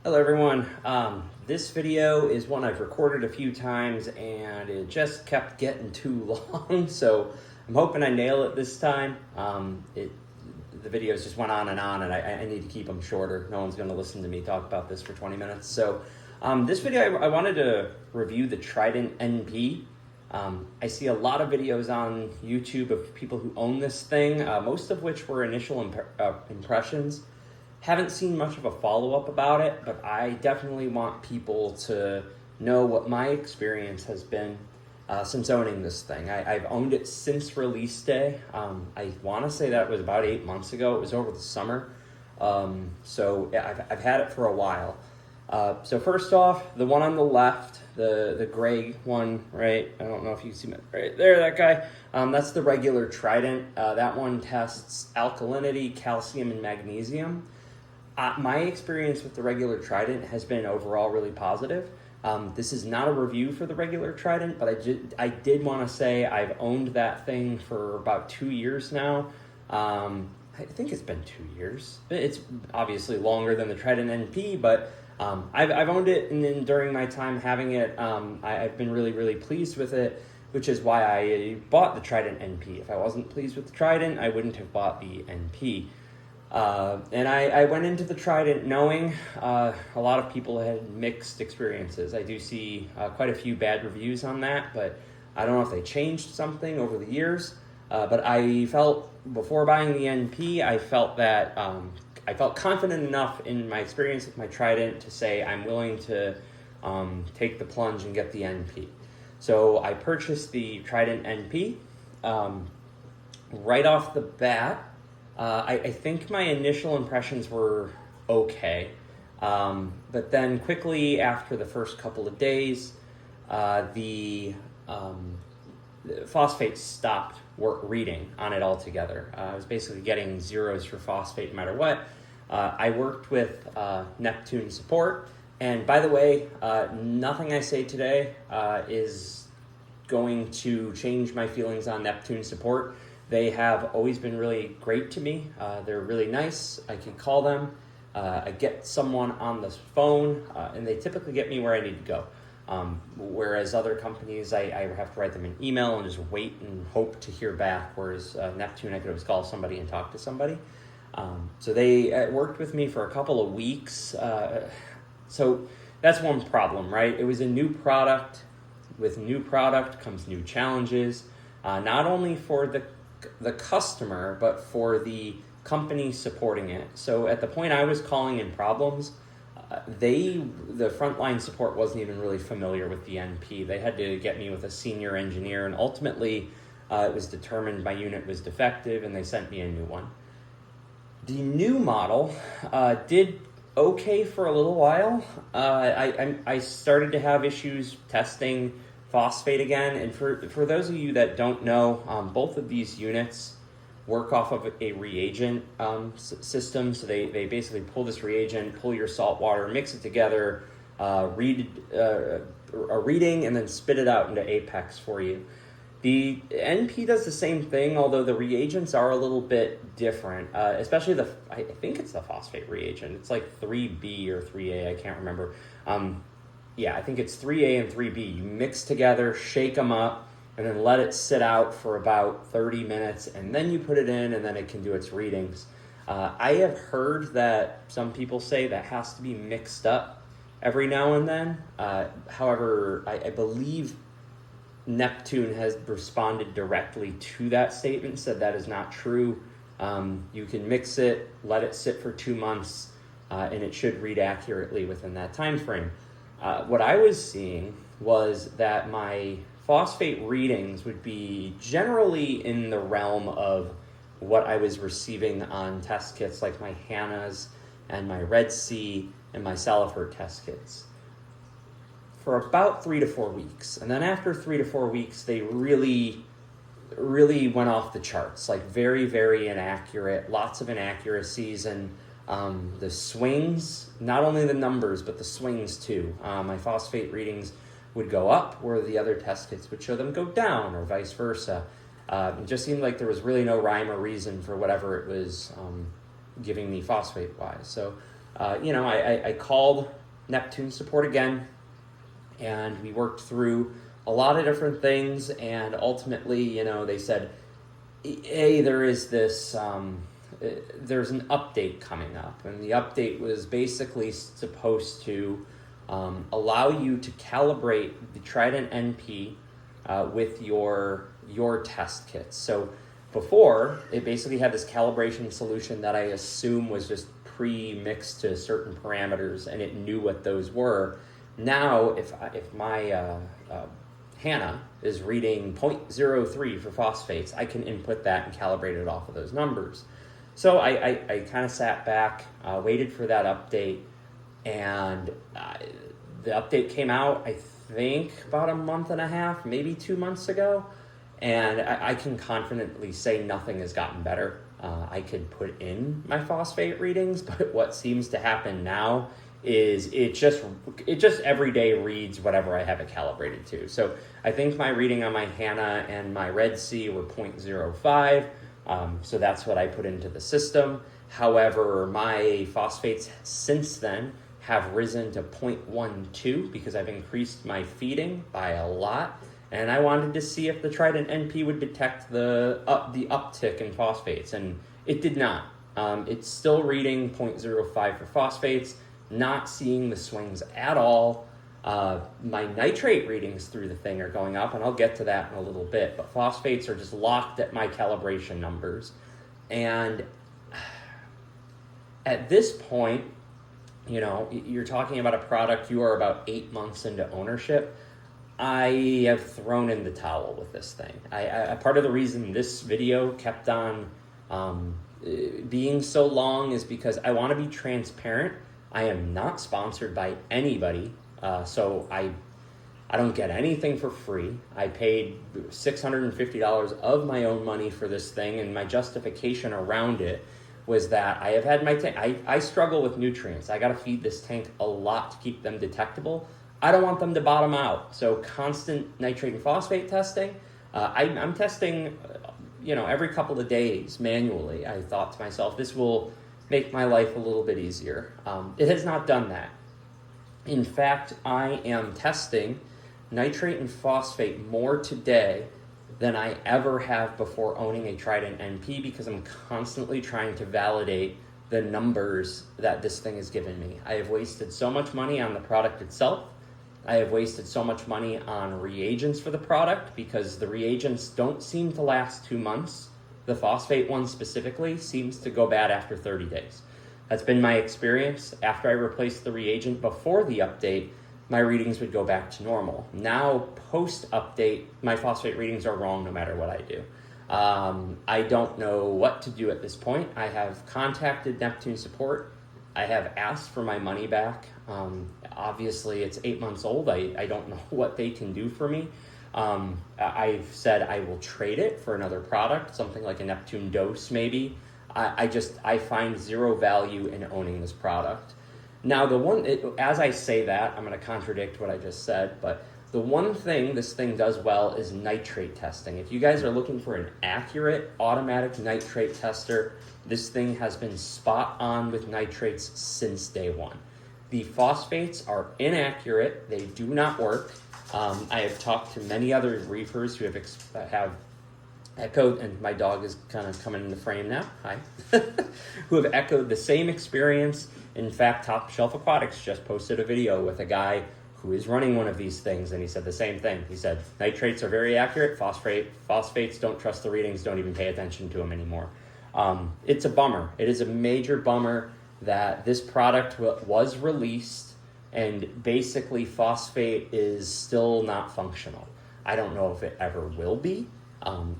Hello everyone. This video is one I've recorded a few times and it just kept getting too long, so I'm hoping I nail it this time. The videos just went on and I need to keep them shorter. No one's going to listen to me talk about this for 20 minutes. So this video I wanted to review the Trident NP. I see a lot of videos on YouTube of people who own this thing, most of which were initial impressions. Haven't seen much of a follow-up about it, but I definitely want people to know what my experience has been since owning this thing. I've owned it since release day. I want to say that was about 8 months ago. It was over the summer. So I've had it for a while. So first off, the one on the left, the gray one, right? I don't know if you can see it right there, that guy. That's the regular Trident. That one tests alkalinity, calcium, and magnesium. My experience with the regular Trident has been overall really positive. This is not a review for the regular Trident, but I did want to say I've owned that thing for about 2 years now. I think it's been 2 years. It's obviously longer than the Trident NP, but I've owned it, and then during my time having it, I've been really pleased with it, which is why I bought the Trident NP. If I wasn't pleased with the Trident, I wouldn't have bought the NP. And I went into the Trident knowing a lot of people had mixed experiences. I do see quite a few bad reviews on that, but I don't know if they changed something over the years. But I felt, before buying the NP, I felt that I felt confident enough in my experience with my Trident to say I'm willing to take the plunge and get the NP. So I purchased the Trident NP. Right off the bat, I think my initial impressions were okay, but then quickly after the first couple of days, the phosphate stopped reading on it altogether. I was basically getting zeros for phosphate no matter what. I worked with Neptune support, and by the way, nothing I say today is going to change my feelings on Neptune support. They have always been really great to me. They're really nice. I can call them. I get someone on the phone, and they typically get me where I need to go. Whereas other companies, I have to write them an email and just wait and hope to hear back. Whereas Neptune, I could always call somebody and talk to somebody. So they worked with me for a couple of weeks. So that's one problem, right? It was a new product. With new product comes new challenges, not only for the customer, but for the company supporting it. So at the point I was calling in problems, the frontline support wasn't even really familiar with the NP. They had to get me with a senior engineer, and ultimately it was determined my unit was defective, and they sent me a new one. The new model did okay for a little while. I started to have issues testing phosphate again, and for those of you that don't know, both of these units work off of a reagent system. So they basically pull this reagent, pull your salt water, mix it together, read a reading, and then spit it out into Apex for you. The NP does the same thing, although the reagents are a little bit different, especially I think it's the phosphate reagent. It's like 3B or 3A, I can't remember. Yeah, I think it's 3A and 3B. You mix together, shake them up, and then let it sit out for about 30 minutes, and then you put it in, and then it can do its readings. I have heard that some people say that has to be mixed up every now and then. However, I believe Neptune has responded directly to that statement, said that is not true. You can mix it, let it sit for 2 months, and it should read accurately within that time frame. What I was seeing was that my phosphate readings would be generally in the realm of what I was receiving on test kits like my HANAs and my Red Sea and my Salifert test kits for about 3 to 4 weeks. And then after 3 to 4 weeks, they really went off the charts, like very inaccurate, lots of inaccuracies, and the swings, not only the numbers, but the swings too. My phosphate readings would go up where the other test kits would show them go down, or vice versa. It just seemed like there was really no rhyme or reason for whatever it was giving me phosphate-wise. So I called Neptune support again, and we worked through a lot of different things, and ultimately, they said, there is this, there's an update coming up, and the update was basically supposed to allow you to calibrate the Trident NP with your test kits. So before, it basically had this calibration solution that I assume was just pre-mixed to certain parameters, and it knew what those were. Now, if my Hannah is reading 0.03 for phosphates, I can input that and calibrate it off of those numbers. So I kind of sat back, waited for that update, and the update came out, I think, about a month and a half, maybe 2 months ago, and I can confidently say nothing has gotten better. I could put in my phosphate readings, but what seems to happen now is it just every day reads whatever I have it calibrated to. So I think my reading on my Hannah and my Red Sea were 0.05. So that's what I put into the system. However, my phosphates since then have risen to 0.12 because I've increased my feeding by a lot. And I wanted to see if the Trident NP would detect the uptick in phosphates, and it did not. It's still reading 0.05 for phosphates, not seeing the swings at all. My nitrate readings through the thing are going up, and I'll get to that in a little bit, but phosphates are just locked at my calibration numbers. And at this point, you're talking about a product, you are about 8 months into ownership. I have thrown in the towel with this thing. I part of the reason this video kept on being so long is because I want to be transparent. I am not sponsored by anybody, so I don't get anything for free. I paid $650 of my own money for this thing, and my justification around it was that I have had my tank. I struggle with nutrients. I got to feed this tank a lot to keep them detectable. I don't want them to bottom out. So constant nitrate and phosphate testing. I'm testing, every couple of days manually. I thought to myself, this will make my life a little bit easier. It has not done that. In fact, I am testing nitrate and phosphate more today than I ever have before owning a Trident NP because I'm constantly trying to validate the numbers that this thing has given me. I have wasted so much money on the product itself. I have wasted so much money on reagents for the product because the reagents don't seem to last 2 months. The phosphate one specifically seems to go bad after 30 days. That's been my experience. After I replaced the reagent before the update, my readings would go back to normal. Now, post-update, my phosphate readings are wrong no matter what I do. I don't know what to do at this point. I have contacted Neptune support. I have asked for my money back. Obviously, it's 8 months old. I don't know what they can do for me. I've said I will trade it for another product, something like a Neptune dose maybe. I find zero value in owning this product. Now, as I say that, I'm going to contradict what I just said, but the one thing this thing does well is nitrate testing. If you guys are looking for an accurate automatic nitrate tester, this thing has been spot on with nitrates since day one. The phosphates are inaccurate. They do not work. I have talked to many other reefers who have echoed, and my dog is kind of coming in the frame now, hi, who have echoed the same experience. In fact, Top Shelf Aquatics just posted a video with a guy who is running one of these things, and he said the same thing. He said, nitrates are very accurate, phosphates, don't trust the readings, don't even pay attention to them anymore. It's a bummer. It is a major bummer that this product was released, and basically phosphate is still not functional. I don't know if it ever will be.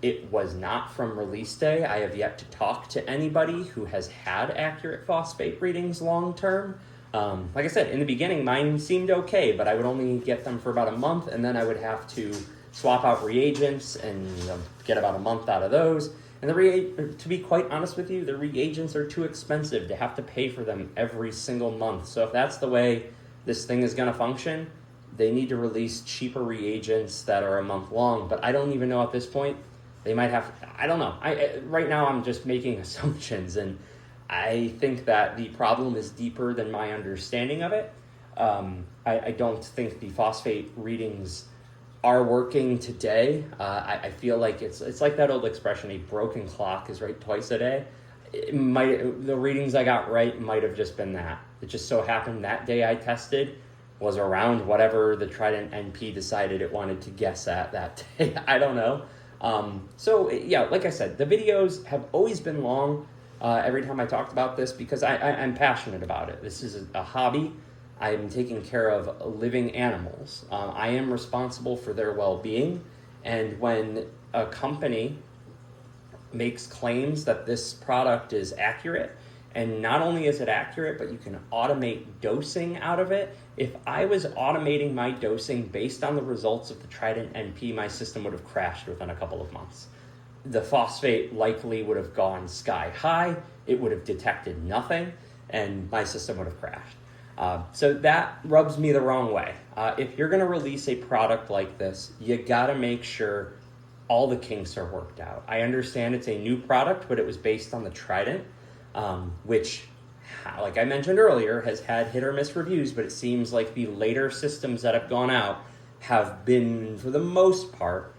It was not from release day. I have yet to talk to anybody who has had accurate phosphate readings long term. Like I said, in the beginning, mine seemed okay, but I would only get them for about a month, and then I would have to swap out reagents and get about a month out of those. And to be quite honest with you, the reagents are too expensive to have to pay for them every single month. So if that's the way this thing is going to function, they need to release cheaper reagents that are a month long. But I don't even know at this point. They might have, I don't know. Right now I'm just making assumptions, and I think that the problem is deeper than my understanding of it. I don't think the phosphate readings are working today. I feel like it's like that old expression, a broken clock is right twice a day. The readings I got right might have just been that. It just so happened that day I tested was around whatever the Trident NP decided it wanted to guess at that day. I don't know. So yeah, like I said, the videos have always been long every time I talked about this because I'm passionate about it. This is a hobby. I'm taking care of living animals. I am responsible for their well-being. And when a company makes claims that this product is accurate, and not only is it accurate, but you can automate dosing out of it. If I was automating my dosing based on the results of the Trident NP, my system would have crashed within a couple of months. The phosphate likely would have gone sky high. It would have detected nothing, and my system would have crashed. So that rubs me the wrong way. If you're going to release a product like this, you got to make sure all the kinks are worked out. I understand it's a new product, but it was based on the Trident, which, like I mentioned earlier, has had hit or miss reviews, but it seems like the later systems that have gone out have been, for the most part,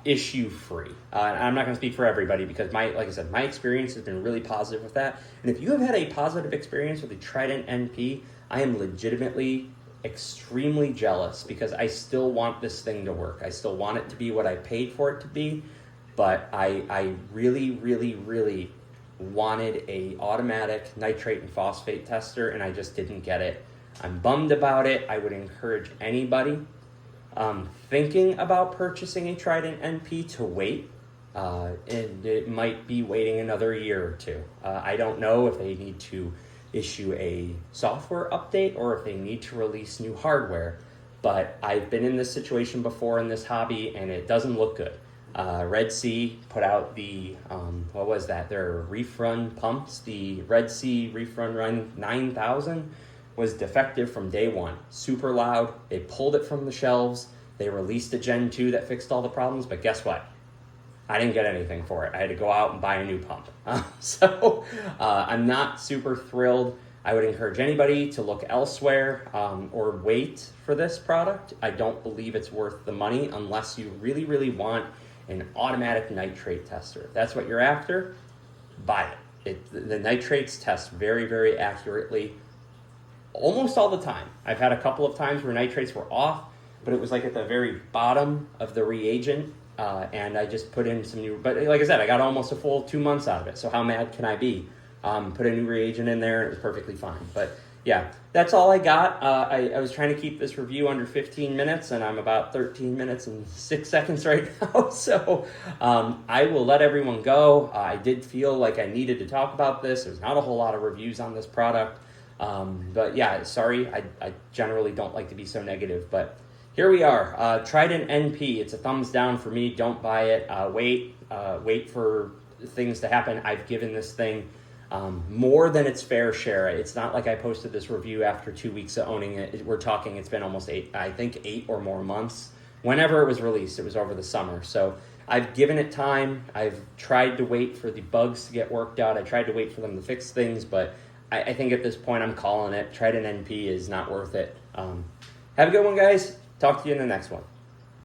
issue-free. I'm not going to speak for everybody because, like I said, my experience has been really positive with that. And if you have had a positive experience with the Trident NP, I am legitimately extremely jealous because I still want this thing to work. I still want it to be what I paid for it to be, but I really, really, really wanted a automatic nitrate and phosphate tester, and I just didn't get it. I'm bummed about it. I would encourage anybody thinking about purchasing a Trident NP to wait, and it might be waiting another year or two. I don't know if they need to issue a software update or if they need to release new hardware, but I've been in this situation before in this hobby and it doesn't look good. Red Sea put out the, what was that? Their reef run pumps. The Red Sea reef run 9000 was defective from day one. Super loud. They pulled it from the shelves. They released a Gen 2 that fixed all the problems, but guess what? I didn't get anything for it. I had to go out and buy a new pump. So I'm not super thrilled. I would encourage anybody to look elsewhere or wait for this product. I don't believe it's worth the money unless you really, really want an automatic nitrate tester. If that's what you're after, buy it. The nitrates test very, very accurately almost all the time. I've had a couple of times where nitrates were off, but it was like at the very bottom of the reagent. And I just put in some new, but like I said, I got almost a full 2 months out of it. So how mad can I be? Put a new reagent in there and it was perfectly fine. But yeah, that's all I got. I was trying to keep this review under 15 minutes and I'm about 13 minutes and 6 seconds right now. So I will let everyone go. I did feel like I needed to talk about this. There's not a whole lot of reviews on this product. But yeah, sorry, I generally don't like to be so negative, but here we are. Trident NP, it's a thumbs down for me. Don't buy it. Wait for things to happen. I've given this thing more than its fair share. It's not like I posted this review after 2 weeks of owning it. We're talking, it's been almost 8 or more months. Whenever it was released, it was over the summer. So I've given it time. I've tried to wait for the bugs to get worked out. I tried to wait for them to fix things, but I think at this point I'm calling it. Trident NP is not worth it. Have a good one, guys. Talk to you in the next one.